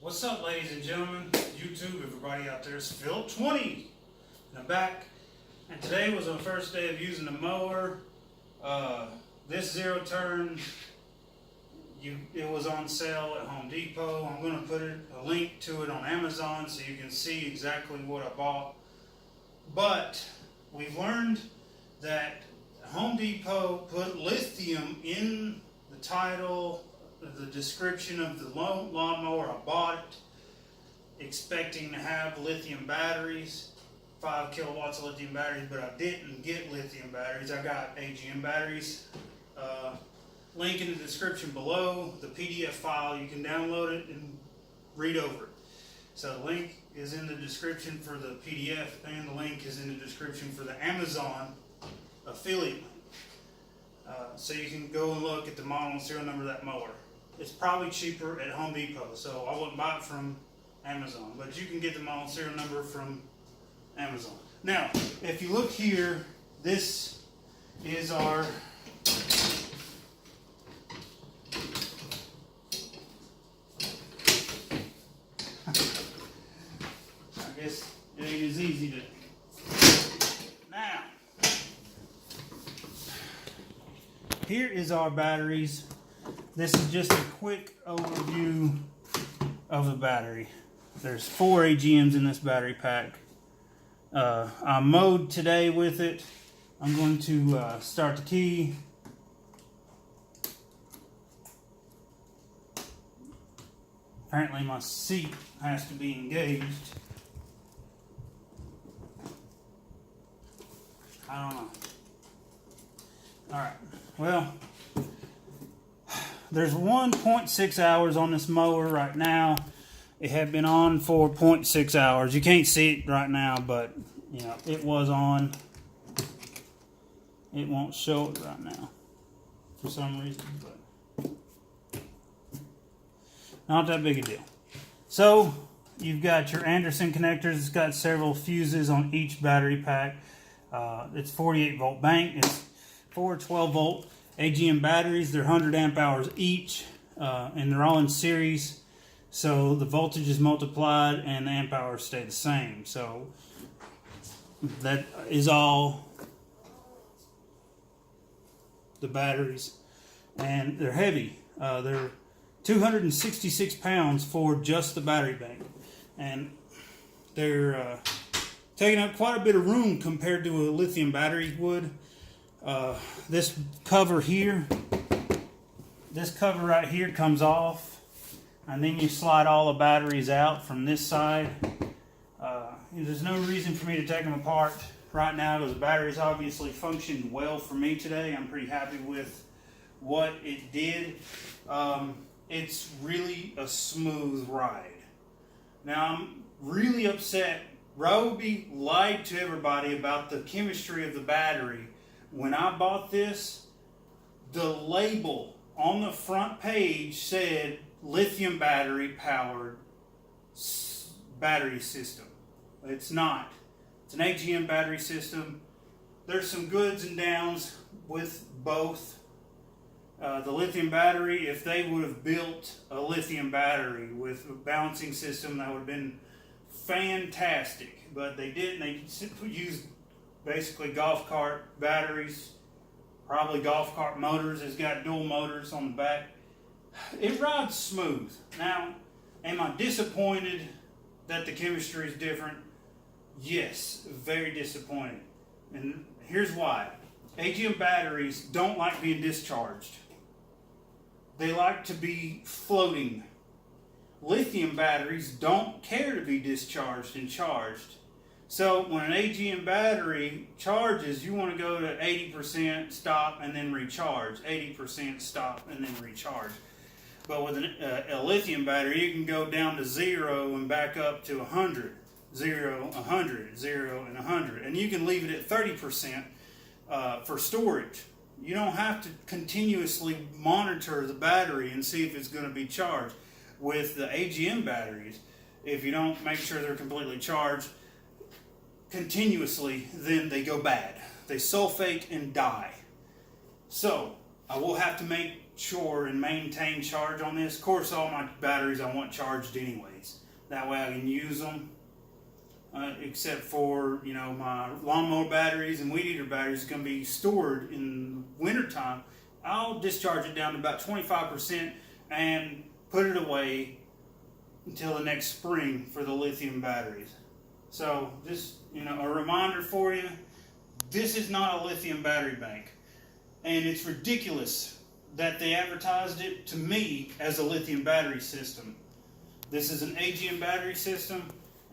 What's up, ladies and gentlemen, YouTube, everybody out there? It's Phil20, and I'm back. And today was our first day of using the mower. This zero turn, it was on sale at Home Depot. I'm going to put a link to it on Amazon so you can see exactly what I bought. But we've learned that Home Depot put lithium in the title, the description of the lawnmower. I bought it expecting to have lithium batteries, 5 kilowatts of lithium batteries, but I didn't get lithium batteries. I got AGM batteries. Link in the description below, the PDF file. You can download it and read over it. So the link is in the description for the PDF, and the link is in the description for the Amazon affiliate link. So you can go and look at the model and serial number of that mower. It's probably cheaper at Home Depot, so I wouldn't buy it from Amazon, but you can get the model and serial number from Amazon. Now, if you look here, this is our I guess it ain't as easy to. Now, here is our batteries. This is just a quick overview of the battery. There's 4 AGMs in this battery pack. I mowed today with it. I'm going to start the key. Apparently my seat has to be engaged. I don't know. Alright, well, there's 1.6 hours on this mower right now. It had been on for 0.6 hours. You can't see it right now, but you know, it was on. It won't show it right now for some reason, but not that big a deal. So you've got your Anderson connectors. It's got several fuses on each battery pack. It's 48 volt bank. It's 4 12 volt AGM batteries. They're 100 amp hours each, and they're all in series. So the voltage is multiplied and the amp hours stay the same. So that is all the batteries, and they're heavy. They're 266 pounds for just the battery bank, and they're taking up quite a bit of room compared to a lithium battery would. This cover here, this cover right here comes off, and then you slide all the batteries out from this side. There's no reason for me to take them apart right now because the batteries obviously functioned well for me today. I'm pretty happy with what it did. It's really a smooth ride. Now I'm really upset. RYBOI lied to everybody about the chemistry of the battery. When I bought this, the label on the front page said lithium battery powered battery system. It's not. It's an AGM battery system. There's some goods and downs with both. The lithium battery, if they would have built a lithium battery with a balancing system, that would have been fantastic. But they didn't. They used basically golf cart batteries, probably golf cart motors. It's got dual motors on the back. It rides smooth. Now, am I disappointed that the chemistry is different? Yes, very disappointed. And here's why. AGM batteries don't like being discharged. They like to be floating. Lithium batteries don't care to be discharged and charged. So when an AGM battery charges, you want to go to 80%, stop, and then recharge. 80%, stop, and then recharge. But with a lithium battery, you can go down to 0 and back up to 100. 0, 100, 0, and 100. And you can leave it at 30% for storage. You don't have to continuously monitor the battery and see if it's going to be charged. With the AGM batteries, if you don't make sure they're completely charged continuously, then they go bad. They sulfate and die. So I will have to make chore and maintain charge on this. Of course, all my batteries I want charged anyways. That way I can use them. Except for, you know, my lawnmower batteries and weed eater batteries going to be stored in wintertime. I'll discharge it down to about 25% and put it away until the next spring for the lithium batteries. So just, you know, a reminder for you, this is not a lithium battery bank. And it's ridiculous that they advertised it to me as a lithium battery system. This is an AGM battery system.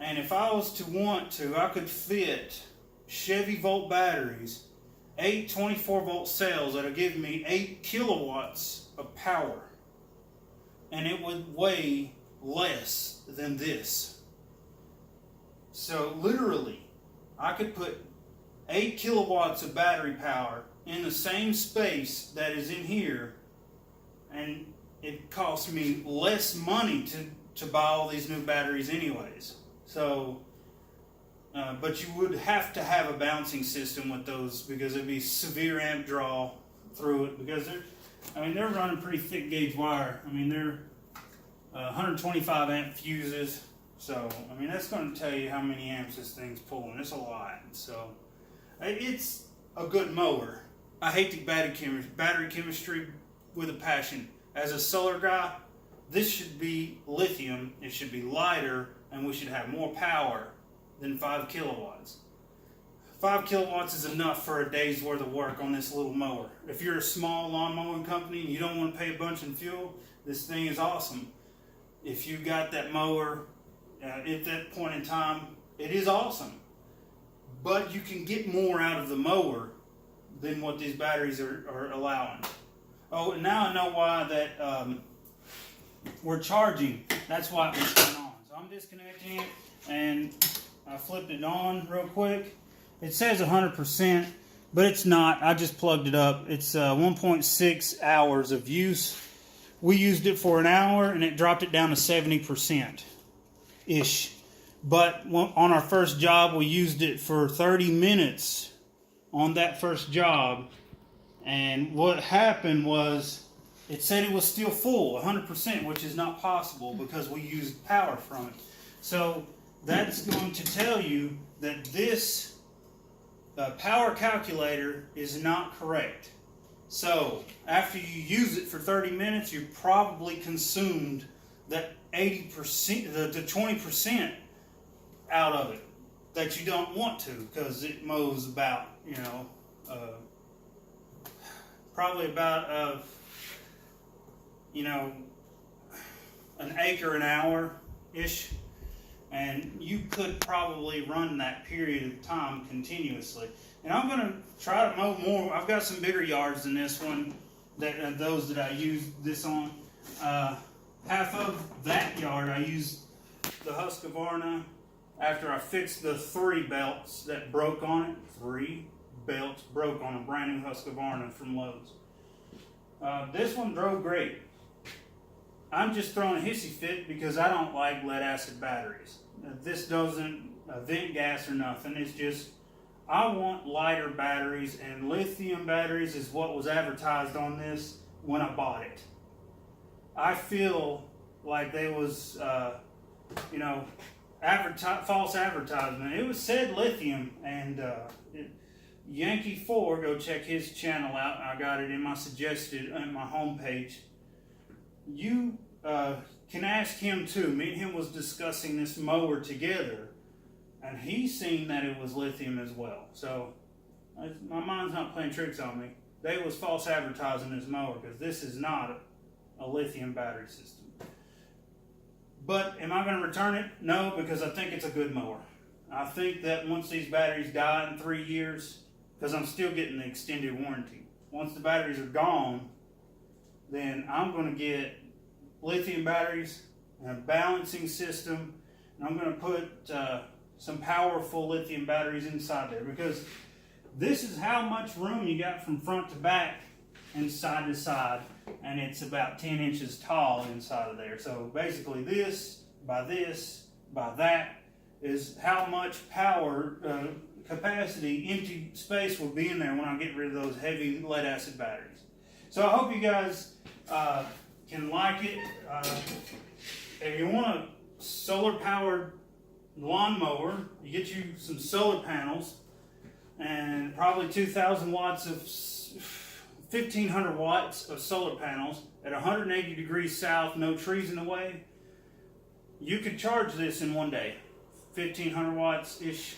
And if I was to want to, I could fit Chevy Volt batteries, 8 24-volt cells that'll give me 8 kilowatts of power. And it would weigh less than this. So literally, I could put 8 kilowatts of battery power in the same space that is in here, and it costs me less money to buy all these new batteries anyways. So, but you would have to have a balancing system with those because it'd be severe amp draw through it because they're running pretty thick gauge wire. I mean, they're 125 amp fuses. So, I mean, that's going to tell you how many amps this thing's pulling. It's a lot. So, it's a good mower. I hate the battery chemistry with a passion. As a solar guy, this should be lithium. It should be lighter. And we should have more power than 5 kilowatts. 5 kilowatts is enough for a day's worth of work on this little mower. If you're a small lawn mowing company and you don't want to pay a bunch in fuel, this thing is awesome. If you got that mower at that point in time, it is awesome. But you can get more out of the mower than what these batteries are allowing. Oh, and now I know why that we're charging. That's why it was going on. I'm disconnecting it and I flipped it on real quick. It says 100%, but it's not. I just plugged it up. It's 1.6 hours of use. We used it for an hour and it dropped it down to 70%-ish. But on our first job, we used it for 30 minutes on that first job. And what happened was it said it was still full, 100%, which is not possible because we used power from it. So that's going to tell you that this power calculator is not correct. So after you use it for 30 minutes, you probably consumed that 80%, the 20% out of it that you don't want to because it mows about, you know, probably about you know, an acre an hour-ish, and you could probably run that period of time continuously. And I'm going to try to mow more. I've got some bigger yards than this one, those that I use this on. Half of that yard I used the Husqvarna after I fixed the 3 belts that broke on it. 3 belts broke on a brand new Husqvarna from Lowe's. This one drove great. I'm just throwing a hissy fit because I don't like lead acid batteries. This doesn't vent gas or nothing. It's just, I want lighter batteries, and lithium batteries is what was advertised on this when I bought it. I feel like there was, you know, false advertisement. It was said lithium, and Yankee 4, go check his channel out. I got it in my suggested on my homepage. You can ask him too. Me and him was discussing this mower together, and he seen that it was lithium as well. So my mind's not playing tricks on me. They was false advertising this mower because this is not a lithium battery system. But am I going to return it? No, because I think it's a good mower. I think that once these batteries die in 3 years, because I'm still getting the extended warranty. Once the batteries are gone, then I'm going to get lithium batteries and a balancing system, and I'm going to put some powerful lithium batteries inside there, because this is how much room you got from front to back and side to side, and it's about 10 inches tall inside of there. So basically this by that is how much power capacity, empty space will be in there when I get rid of those heavy lead acid batteries. So I hope you guys can like it. If you want a solar powered lawnmower, you get you some solar panels and probably 2,000 watts of 1,500 watts of solar panels at 180 degrees south, no trees in the way. You could charge this in one day. 1,500 watts ish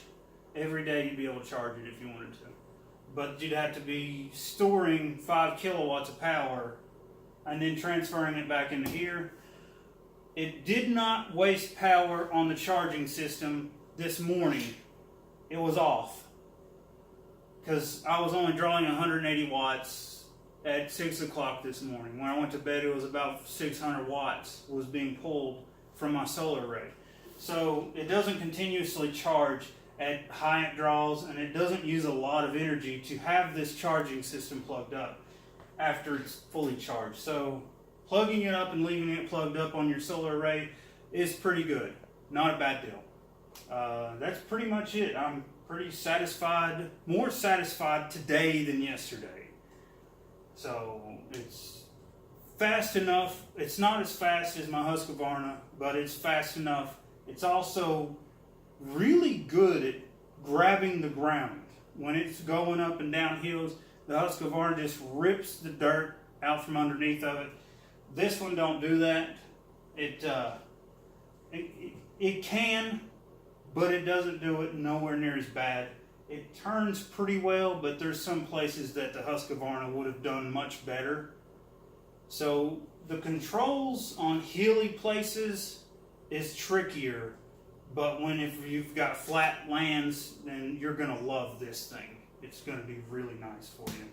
every day. You'd be able to charge it if you wanted to, but you'd have to be storing 5 kilowatts of power and then transferring it back into here. It did not waste power on the charging system this morning. It was off because I was only drawing 180 watts at 6 o'clock this morning. When I went to bed, it was about 600 watts was being pulled from my solar array. So it doesn't continuously charge at high draws, and it doesn't use a lot of energy to have this charging system plugged up after it's fully charged. So plugging it up and leaving it plugged up on your solar array is pretty good. Not a bad deal. That's pretty much it. I'm pretty satisfied, more satisfied today than yesterday. So it's fast enough. It's not as fast as my Husqvarna, but it's fast enough. It's also really good at grabbing the ground. When it's going up and down hills, the Husqvarna just rips the dirt out from underneath of it. This one don't do that. It can, but it doesn't do it nowhere near as bad. It turns pretty well, but there's some places that the Husqvarna would have done much better. So the controls on hilly places is trickier, but if you've got flat lands, then you're gonna love this thing. It's gonna be really nice for you.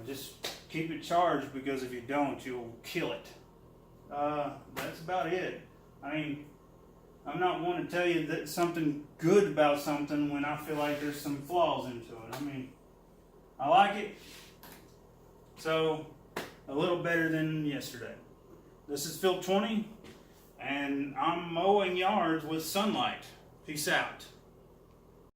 Just keep it charged, because if you don't, you'll kill it. That's about it. I mean, I'm not one to tell you that something good about something when I feel like there's some flaws into it. I mean, I like it, so a little better than yesterday. This is Phil 20, and I'm mowing yards with sunlight. Peace out.